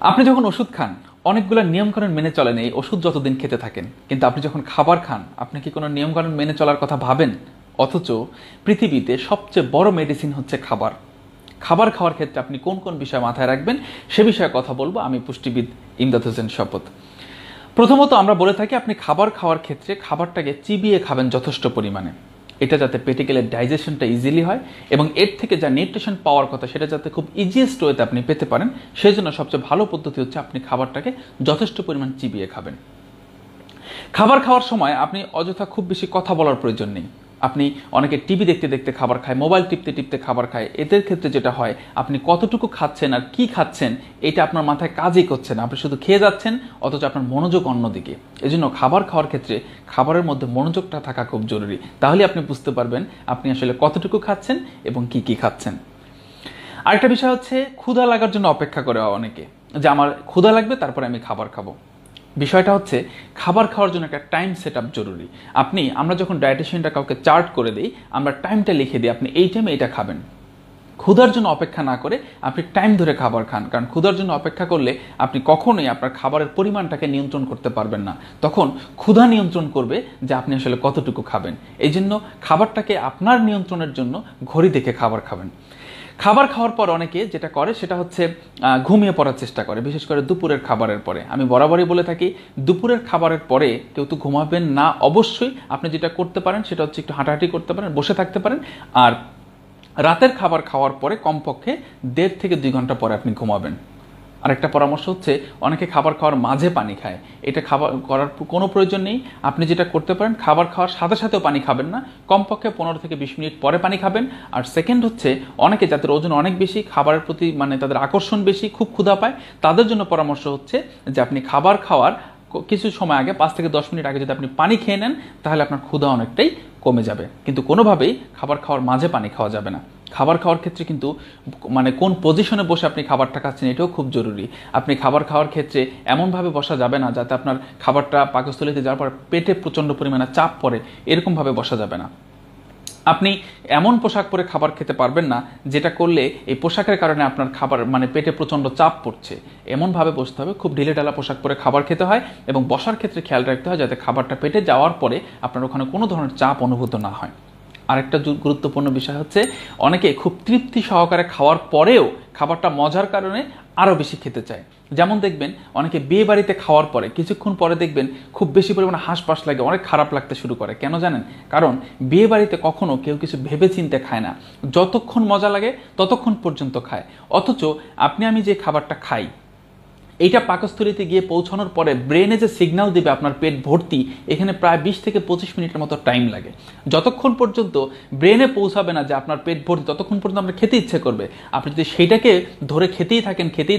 আপনি যখন ওষুধ খান অনেকগুলো নিয়মকানুন মেনে চলেন এই ওষুধ যতদিন খেতে থাকেন, কিন্তু আপনি যখন খাবার খান আপনি কি কোনো নিয়মকানুন মেনে চলার কথা ভাবেন? অথচ পৃথিবীতে সবচেয়ে বড় মেডিসিন হচ্ছে খাবার। খাবার খাওয়ার ক্ষেত্রে আপনি কোন কোন বিষয় মাথায় রাখবেন সে বিষয়ে কথা বলবো আমি, পুষ্টিবিদ ইমদাদ হোসেন শপথ। প্রথমত আমরা বলে থাকি আপনি খাবার খাওয়ার ক্ষেত্রে খাবারটাকে চিবিয়ে খাবেন যথেষ্ট পরিমাণে, এটা যাতে পেটে গেলে ডাইজেশনটা ইজিলি হয় এবং এর থেকে যা নিউট্রিশন পাওয়ার কথা সেটা যাতে খুব ইজিয়েস্ট ওয়েতে আপনি পেতে পারেন, সেই জন্য সবচেয়ে ভালো পদ্ধতি হচ্ছে আপনি খাবারটাকে যথেষ্ট পরিমাণ চিবিয়ে খাবেন। খাবার খাওয়ার সময় আপনি অযথা খুব বেশি কথা বলার প্রয়োজন নেই। আপনি অনেকে টিভি দেখতে দেখতে খাবার খায়, মোবাইল টিপতে টিপতে খাবার খায়, এদের ক্ষেত্রে যেটা হয় আপনি কতটুকু খাচ্ছেন আর কি খাচ্ছেন এটা আপনার মাথায় কাজই করছে না, আপনি শুধু খেয়ে যাচ্ছেন অথচ আপনার মনোযোগ অন্যদিকে। এই জন্য খাবার খাওয়ার ক্ষেত্রে খাবারের মধ্যে মনোযোগটা থাকা খুব জরুরি, তাহলে আপনি বুঝতে পারবেন আপনি আসলে কতটুকু খাচ্ছেন এবং কি কি খাচ্ছেন। আরেকটা বিষয় হচ্ছে ক্ষুধা লাগার জন্য অপেক্ষা করে অনেকে, যে আমার ক্ষুধা লাগবে তারপরে আমি খাবার খাবো। বিষয়টা হচ্ছে খাবার খাওয়ার জন্য একটা টাইম সেট আপ জরুরি। আমরা যখন ডায়েটিশিয়ানটা কাউকে চার্ট করে দিই, আমরা টাইমটা লিখে দিই আপনি এই টাইমে এটা খাবেন। ক্ষুধার জন্য অপেক্ষা না করে আপনি টাইম ধরে খাবার খান, কারণ ক্ষুধার জন্য অপেক্ষা করলে আপনি কখনোই আপনার খাবারের পরিমাণটাকে নিয়ন্ত্রণ করতে পারবেন না, তখন ক্ষুধা নিয়ন্ত্রণ করবে যে আপনি আসলে কতটুকু খাবেন। এই জন্য খাবারটাকে আপনার নিয়ন্ত্রণের জন্য ঘড়ি দেখে খাবার খাবেন। খাবার খাওয়ার পর অনেকে যেটা করে সেটা হচ্ছে ঘুমিয়ে পড়ার চেষ্টা করে, বিশেষ করে দুপুরের খাবারের পরে। আমি বরাবরই বলে থাকি দুপুরের খাবারের পরে কেউ তো ঘুমাবেন না। অবশ্যই আপনি যেটা করতে পারেন সেটা হচ্ছে একটু হাঁটাহাঁটি করতে পারেন, বসে থাকতে পারেন, আর রাতের খাবার খাওয়ার পরে কমপক্ষে 1.5 থেকে 2 ঘন্টা পরে আপনি ঘুমাবেন। আরেকটা পরামর্শ হচ্ছে অনেকে খাবার খাওয়ার মাঝে পানি খায়, এটা খাবার করার কোনো প্রয়োজন নেই। আপনি যেটা করতে পারেন খাবার খাওয়ার সাথে সাথেও পানি খাবেন না, কমপক্ষে 15 থেকে 20 মিনিট পরে পানি খাবেন। আর সেকেন্ড হচ্ছে অনেকে যাদের ওজন অনেক বেশি, খাবারের প্রতি তাদের আকর্ষণ বেশি, খুব ক্ষুধা পায়, তাদের জন্য পরামর্শ হচ্ছে যে আপনি খাবার খাওয়ার কিছু সময় আগে 5 থেকে 10 মিনিট আগে যদি আপনি পানি খেয়ে নেন তাহলে আপনার ক্ষুধা অনেকটাই কমে যাবে। কিন্তু কোনোভাবেই খাবার খাওয়ার মাঝে পানি খাওয়া যাবে না। খাবার খাওয়ার ক্ষেত্রে কিন্তু কোন পজিশনে বসে আপনি খাবারটা খাচ্ছেন এটাও খুব জরুরি। আপনি খাবার খাওয়ার ক্ষেত্রে এমনভাবে বসা যাবে না যাতে আপনার খাবারটা পাকস্থলীতে যাওয়ার পর পেটে প্রচণ্ড পরিমাণে চাপ পড়ে, এরকমভাবে বসা যাবে না। আপনি এমন পোশাক পরে খাবার খেতে পারবেন না যেটা করলে এই পোশাকের কারণে আপনার খাবার পেটে প্রচণ্ড চাপ পড়ছে, এমনভাবে বসতে হবে। খুব ঢিলেঢালা পোশাক পরে খাবার খেতে হয় এবং বসার ক্ষেত্রে খেয়াল রাখতে হয় যাতে খাবারটা পেটে যাওয়ার পরে আপনার ওখানে কোনো ধরনের চাপ অনুভূত না হয়। আরেকটা গুরুত্বপূর্ণ বিষয় হচ্ছে অনেকে খুব তৃপ্তি সহকারে খাওয়ার পরেও খাবারটা মজার কারণে আরও বেশি খেতে চায়। যেমন দেখবেন অনেকে বিয়ে বাড়িতে খাওয়ার পরে কিছুক্ষণ পরে দেখবেন খুব বেশি পরিমাণে হাঁসফাঁস লাগে, অনেক খারাপ লাগতে শুরু করে। কেন জানেন? কারণ বিয়ে বাড়িতে কখনো কেউ কিছু ভেবে চিন্তে খায় না, যতক্ষণ মজা লাগে ততক্ষণ পর্যন্ত খায়। অথচ আমি যে খাবারটা খাই এইটা পাকস্থলীতে গিয়ে পৌঁছানোর পরে ব্রেনে যে সিগন্যাল দেবে আপনার পেট ভর্তি, এখানে প্রায় 20 থেকে 25 মিনিটের মতো টাইম লাগে। যতক্ষণ পর্যন্ত ব্রেনে পৌঁছাবে না যে আপনার পেট ভর্তি ততক্ষণ পর্যন্ত আপনার খেতে ইচ্ছে করবে। আপনি যদি সেইটাকে ধরে খেতেই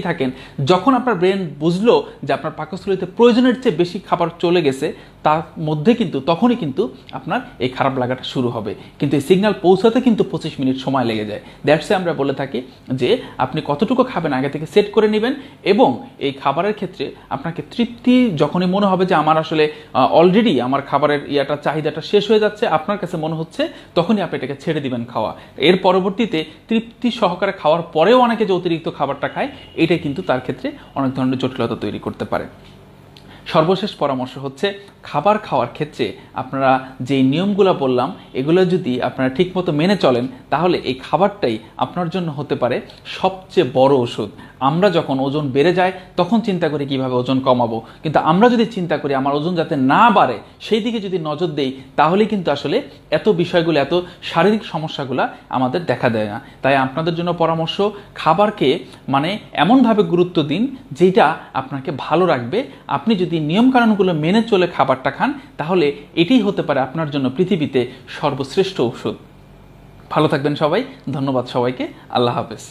থাকেন, যখন আপনার ব্রেন বুঝলো যে আপনার পাকস্থলীতে প্রয়োজনের চেয়ে বেশি খাবার চলে গেছে, তার মধ্যে তখনই আপনার এই খারাপ লাগাটা শুরু হবে। কিন্তু এই সিগন্যাল পৌঁছাতে 25 মিনিট সময় লেগে যায়। দ্যাটসে আমরা বলে থাকি যে আপনি কতটুকু খাবেন আগে থেকে সেট করে নেবেন, এবং এই খাবারের ক্ষেত্রে আপনাকে তৃপ্তি যখনই মনে হবে যে আমার আসলে অলরেডি আমার খাবারের চাহিদাটা শেষ হয়ে যাচ্ছে, আপনার কাছে মনে হচ্ছে, তখনই আপনি এটাকে ছেড়ে দিবেন খাওয়া। এর পরবর্তীতে তৃপ্তি সহকারে খাওয়ার পরেও অনেকে যে অতিরিক্ত খাবারটা খায়, এটাই তার ক্ষেত্রে অনেক ধরনের জটিলতা তৈরি করতে পারে। সর্বশেষ পরামর্শ হচ্ছে খাবার খাওয়ার ক্ষেত্রে আপনারা যে নিয়মগুলো বললাম এগুলো যদি আপনারা ঠিকমতো মেনে চলেন তাহলে এই খাবারটাই আপনার জন্য হতে পারে সবচেয়ে বড় ওষুধ। আমরা যখন ওজন বেড়ে যায় তখন চিন্তা করি কিভাবে ওজন কমাবো, কিন্তু আমরা যদি চিন্তা করি আমার ওজন যাতে না বাড়ে সেই দিকে যদি নজর দেই তাহলে আসলে এত বিষয়গুলো, এত শারীরিক সমস্যাগুলো আমাদের দেখা দেয় না। তাই আপনাদের জন্য পরামর্শ, খাবারকে এমনভাবে গুরুত্ব দিন যেটা আপনাকে ভালো রাখবে। আপনি যদি নিয়মকানুনগুলো মেনে চলে খাবারটা খান তাহলে এটাই হতে পারে আপনার জন্য পৃথিবীতে সর্বশ্রেষ্ঠ ঔষধ। ভালো থাকবেন সবাই, ধন্যবাদ সবাইকে, আল্লাহ হাফেজ।